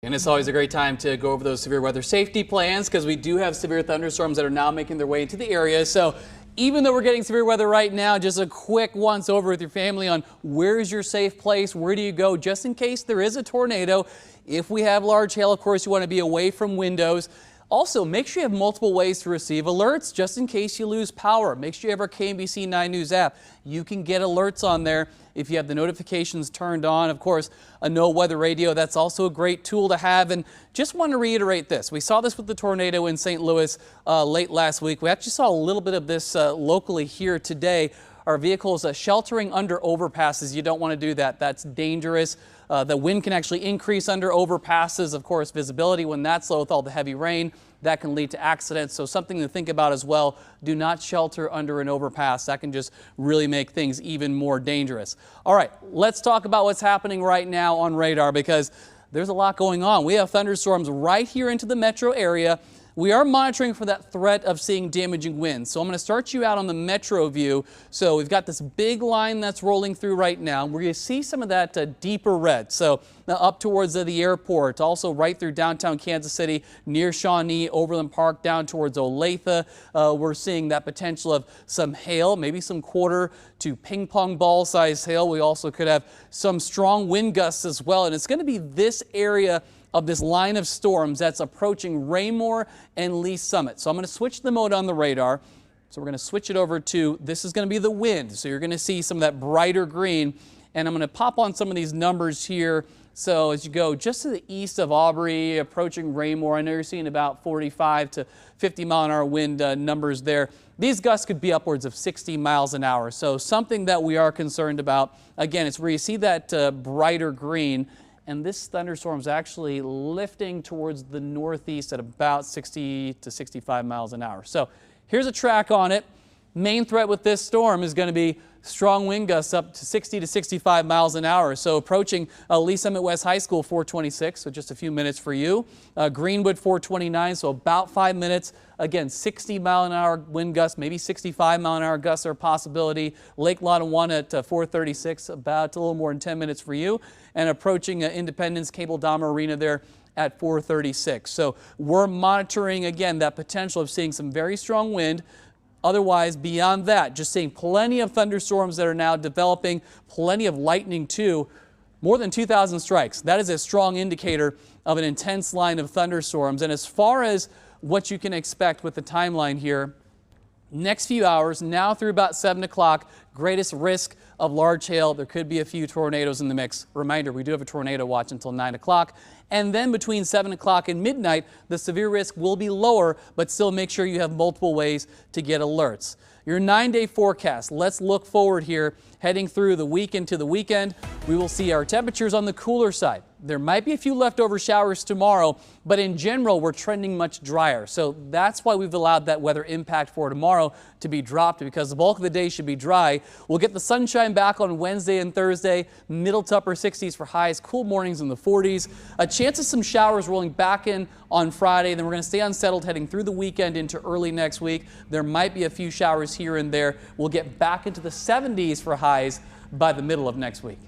And it's always a great time to go over those severe weather safety plans because we do have severe thunderstorms that are now making their way into the area. So even though we're getting severe weather right now, just a quick once over with your family on where's your safe place, where do you go, just in case there is a tornado. If we have large hail, of course, you want to be away from windows. Also, make sure you have multiple ways to receive alerts just in case you lose power. Make sure you have our KMBC 9 News app. You can get alerts on there if you have the notifications turned on. Of course, a no weather radio, that's also a great tool to have. And just want to reiterate this. We saw this with the tornado in St. Louis late last week. We actually saw a little bit of this locally here today. Our vehicles sheltering under overpasses. You don't want to do that. That's dangerous. The wind can actually increase under overpasses. Of course, visibility when that's low with all the heavy rain, that can lead to accidents. So something to think about as well. Do not shelter under an overpass. That can just really make things even more dangerous. All right, let's talk about what's happening right now on radar because there's a lot going on. We have thunderstorms right here into the metro area. We are monitoring for that threat of seeing damaging winds. So I'm going to start you out on the metro view. So we've got this big line that's rolling through right now. We're going to see some of that deeper red. So now up towards the airport, also right through downtown Kansas City, near Shawnee, Overland Park, down towards Olathe. We're seeing that potential of some hail, maybe some quarter to ping pong ball size hail. We also could have some strong wind gusts as well. And it's going to be this area of this line of storms that's approaching Raymore and Lee Summit. So I'm going to switch the mode on the radar. So we're going to switch it over to, this is going to be the wind. So you're going to see some of that brighter green. And I'm going to pop on some of these numbers here. So as you go just to the east of Aubrey, approaching Raymore, I know you're seeing about 45 to 50 mile an hour wind numbers there. These gusts could be upwards of 60 miles an hour. So something that we are concerned about. Again, it's where you see that brighter green. And this thunderstorm is actually lifting towards the northeast at about 60 to 65 miles an hour. So here's a track on it. Main threat with this storm is going to be strong wind gusts up to 60 to 65 miles an hour. So approaching Lee Summit West High School, 426, so just a few minutes for you. Greenwood, 429, so about 5 minutes. Again, 60 mile an hour wind gusts, maybe 65 mile an hour gusts are a possibility. Lake Lotawana at 436, about a little more than 10 minutes for you. And approaching Independence Cable Dahmer Arena there at 436. So we're monitoring, again, that potential of seeing some very strong wind. Otherwise, beyond that, just seeing plenty of thunderstorms that are now developing, plenty of lightning too, more than 2,000 strikes. That is a strong indicator of an intense line of thunderstorms. And as far as what you can expect with the timeline here, next few hours, now through about 7 o'clock, greatest risk of large hail. There could be a few tornadoes in the mix. Reminder, we do have a tornado watch until 9 o'clock. And then between 7 o'clock and midnight, the severe risk will be lower, but still make sure you have multiple ways to get alerts. Your 9-day forecast. Let's look forward here. Heading through the week into the weekend, we will see our temperatures on the cooler side. There might be a few leftover showers tomorrow, but in general, we're trending much drier. So that's why we've allowed that weather impact for tomorrow to be dropped because the bulk of the day should be dry. We'll get the sunshine back on Wednesday and Thursday, middle to upper 60s for highs, cool mornings in the 40s. A chance of some showers rolling back in on Friday. Then we're going to stay unsettled heading through the weekend into early next week. There might be a few showers here and there. We'll get back into the 70s for highs by the middle of next week.